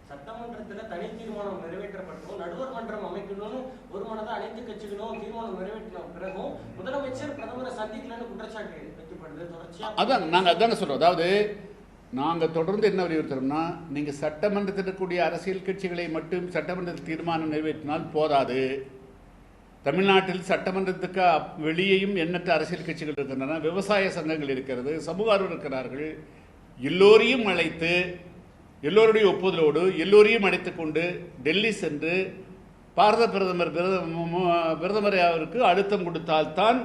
சட்டமன்றத்தில் தனி தீர்மானம் நிறைவேற்றப்பட்டோம், நடுவர் மன்றம் அமைக்கணும்னு ஒரு மனதாக அனைத்து கட்சிகளும் தீர்மானம் நிறைவேற்றின பிறகும் முதலமைச்சர் பிரதமரை சந்திக்கலன்னு குற்றச்சாட்டு வைக்கப்படுது தொடர்ச்சியாக. அதான் நாங்கள் அதான சொல்றோம். அதாவது நாங்கள் தொடர்ந்து என்ன வலியுறுத்துறோம்னா, நீங்கள் சட்டமன்றத்தில் இருக்கக்கூடிய அரசியல் கட்சிகளை மட்டும் சட்டமன்றத்தில் தீர்மானம் நிறைவேற்றினால் போதாது. தமிழ்நாட்டில் சட்டமன்றத்துக்கு வெளியேயும் எண்ணற்ற அரசியல் கட்சிகள் இருக்கின்றன, விவசாய சங்கங்கள் இருக்கிறது, சமூக ஆர்வலர்கள் இருக்கிறார்கள். எல்லோரையும் அழைத்து எல்லோருடைய ஒப்புதலோடு எல்லோரையும் அழைத்து கொண்டு டெல்லி சென்று பாரத பிரதமர் அவருக்கு அழுத்தம் கொடுத்தால்தான்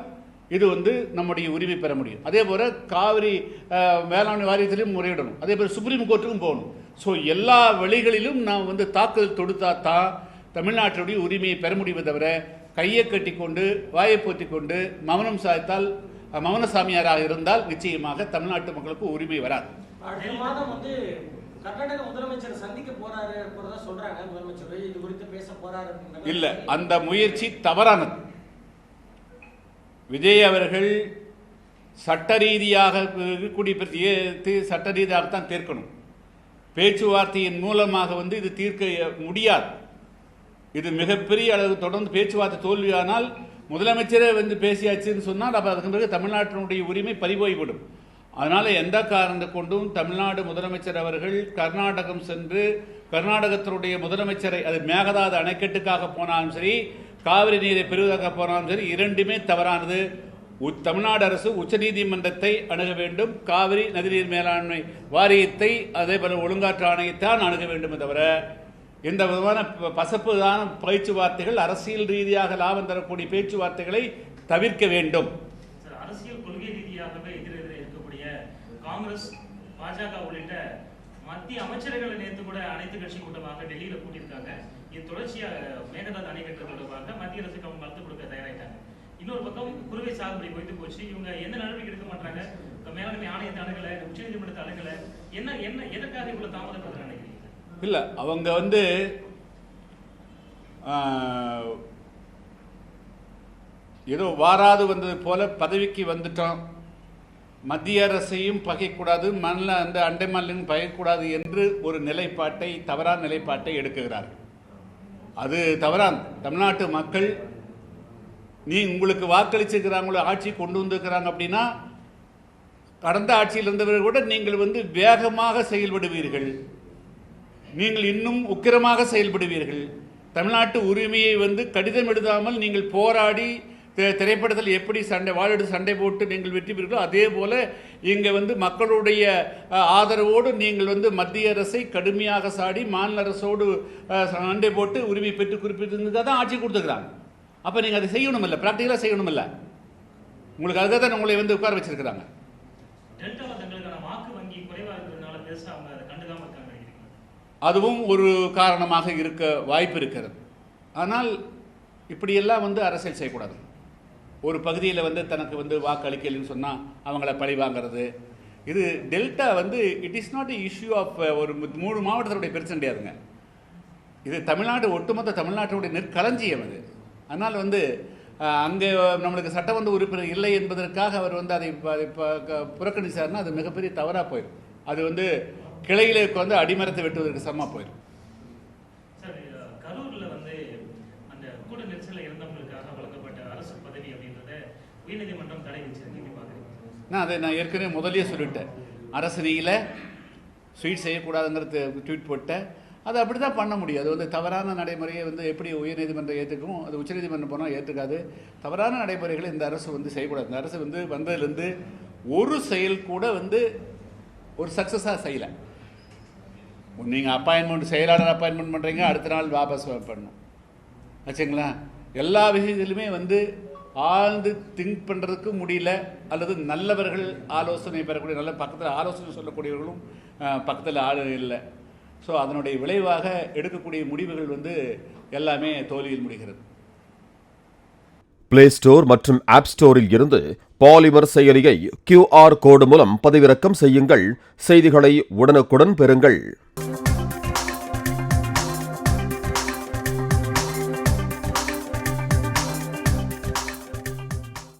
இது நம்முடைய உரிமை பெற முடியும். அதே போல காவிரி வேளாண் வாரியத்திலும் முறையிடணும், அதே போல சுப்ரீம் கோர்ட்டுக்கும் போகணும். ஸோ எல்லா வழிகளிலும் நாம் தாக்குதல் தொடுத்தா தான் தமிழ்நாட்டுடைய உரிமையை பெற முடியுமே தவிர கையை கட்டி கொண்டு வாயை போத்தி கொண்டு மௌனம் சாய்த்தால் மௌனசாமியாராக இருந்தால் நிச்சயமாக தமிழ்நாட்டு மக்களுக்கு உரிமை வராது. அடுத்த மாதம் கர்நாடக முதலமைச்சர் சந்திக்க போறாரு சொல்றாங்க. முதலமைச்சர் இது குறித்து பேச போறாரு இல்ல, அந்த முயற்சி தவறானது. விஜய் அவர்கள் சட்ட ரீதியாக சட்ட ரீதியாகத்தான் தீர்க்கணும். பேச்சுவார்த்தையின் மூலமாக இது தீர்க்க முடியாது. இது மிகப்பெரிய அளவு தொடர்ந்து பேச்சுவார்த்தை தோல்வியானால் முதலமைச்சரே பேசியாச்சுன்னு சொன்னால் அப்போ அதுக்கு பிறகு தமிழ்நாட்டினுடைய உரிமை பறிபோய்விடும். அதனால எந்த காரணத்தை கொண்டும் தமிழ்நாடு முதலமைச்சர் அவர்கள் கர்நாடகம் சென்று கர்நாடகத்தினுடைய முதலமைச்சரை, அது மேகதாது அணைக்கட்டுக்காக போனாலும் சரி, காவிரி நீரை பெறுவதாக போனாலும் சரி, இரண்டுமே தவறானது. தமிழ்நாடு அரசு உச்சநீதிமன்றத்தை அணுக வேண்டும், காவிரி நதிநீர் மேலாண்மை வாரியத்தை, அதே போல ஒழுங்காற்று ஆணையத்தான் அணுக வேண்டும். தவிர இந்த விதமான பசப்புதான பேச்சுவார்த்தைகள், அரசியல் ரீதியாக லாபம் தரக்கூடிய பேச்சுவார்த்தைகளை தவிர்க்க வேண்டும். அரசியல் கொள்கை ரீதியாகவே எதிரெதிரே இருக்கக்கூடிய காங்கிரஸ், பாஜக உள்ளிட்ட மத்திய அமைச்சர்களை நேற்று கூட அனைத்து கட்சி கூட்டமாக டெல்லியில கூட்டியிருக்காங்க. இது தொடர்ச்சியாக மேகதாது அணைக்கட்டு தொடர்பாக மத்திய அரசுக்கு அவங்க மறுத்து கொடுக்க தயாராயிட்டாங்க. இன்னொரு பக்கம் குறுவை சாகுபடி போயிட்டு போச்சு. இவங்க எந்த நடவடிக்கை எடுக்க மாட்டாங்க, மேலாண்மை ஆணையத்தை அணுகல, உச்சநீதிமன்றத்தை அணுகல, என்ன எதற்காக இவ்வளவு தாமதப்படுத்த நினைக்கிறீங்க? இல்ல, அவங்க ஏதோ வாராது வந்தது போல பதவிக்கு வந்துட்டோம், மத்திய அரசையும் பகைக்கூடாது, அந்த அண்டை மாநிலம் பகைக்கூடாது என்று ஒரு நிலைப்பாட்டை, தவறான நிலைப்பாட்டை எடுக்குகிறார்கள். அது தவறான. தமிழ்நாட்டு மக்கள் உங்களுக்கு வாக்களிச்சிருக்கிறாங்களோ, ஆட்சி கொண்டு வந்திருக்கிறாங்க அப்படின்னா, கடந்த ஆட்சியில் இருந்தவர்கள் கூட நீங்கள் வேகமாக செயல்படுவீர்கள், நீங்கள் இன்னும் உக்கிரமாக செயல்படுவீர்கள். தமிழ்நாட்டு உரிமையை கடிதம் எழுதாமல் நீங்கள் போராடி திரைப்படத்தில் எப்படி வாழெடுத்து சண்டை போட்டு நீங்கள் வெற்றி பெறுகிறோ அதே போல இங்கே மக்களுடைய ஆதரவோடு நீங்கள் மத்திய அரசை கடுமையாக சாடி மாநில அரசோடு சண்டை போட்டு உரிமை பெற்று குறிப்பிட்டிருந்ததாக தான் ஆட்சி கொடுத்துக்கிறாங்க. அப்போ நீங்கள் அதை செய்யணும் இல்லை, ப்ராக்டிக்கலாக செய்யணும் இல்லை. உங்களுக்கு அதுக்காக தான் உங்களை உட்கார வச்சிருக்கிறாங்க. அதுவும் ஒரு காரணமாக இருக்க வாய்ப்பு இருக்கிறது. ஆனால் இப்படியெல்லாம் அரசியல் செய்யக்கூடாது. ஒரு பகுதியில் தனக்கு வாக்களிக்கலன்னு சொன்னால் அவங்கள பழி வாங்கிறது, இது delta it is not issue of ஒரு 3 மாவட்டத்தினுடைய பிரச்சனை கிடையாதுங்க. இது தமிழ்நாடு, ஒட்டுமொத்த தமிழ்நாட்டினுடைய நெற்களஞ்சியம் அது. அதனால் அங்கே நம்மளுக்கு சட்டமன்ற உறுப்பினர் இல்லை என்பதற்காக அவர் அதை புறக்கணிச்சார்னா அது மிகப்பெரிய தவறாக போயிடும். அது கிளையிலே அடிமரத்தை வெட்டுவதற்கு சமமாக போயிடும். நான் ஏற்கனவே முதலே சொல்லிட்டேன், அரசனையில் ஸ்வீட் செய்யக்கூடாதுங்கிறது ட்வீட் போட்டேன். அது அப்படி தான் பண்ண முடியும். அது தவறான நடைமுறையை எப்படி உயர்நீதிமன்றம் ஏற்றுக்கும், அது உச்சநீதிமன்றம் போனால் ஏற்றுக்காது. தவறான நடைமுறைகளை இந்த அரசு செய்யக்கூடாது. இந்த அரசு வந்ததுலேருந்து ஒரு செயல் கூட ஒரு சக்ஸஸாக செய்யலை. நீங்கள் அப்பாயின்மெண்ட், செயலாளர் அப்பாயின்மெண்ட் பண்ணுறீங்க, அடுத்த நாள் வாபஸ் பண்ணணும் வச்சுங்களா. எல்லா விஷயத்திலுமே ஆழ்ந்து திங்க் பண்ணுறதுக்கு முடியல, அல்லது நல்லவர்கள் ஆலோசனை பெறக்கூடிய, நல்ல பக்கத்தில் ஆலோசனை சொல்லக்கூடியவர்களும் பக்கத்தில் ஆள் இல்லை. ஸோ அதனுடைய விளைவாக எடுக்கக்கூடிய முடிவுகள் எல்லாமே தோல்வியில் முடிகிறது. பிளே ஸ்டோர் மற்றும் ஆப் ஸ்டோரில் இருந்து பாலிமர் செயலியை QR கோடு மூலம் பதிவிறக்கம் செய்யுங்கள். செய்திகளை உடனுக்குடன் பெறுங்கள்.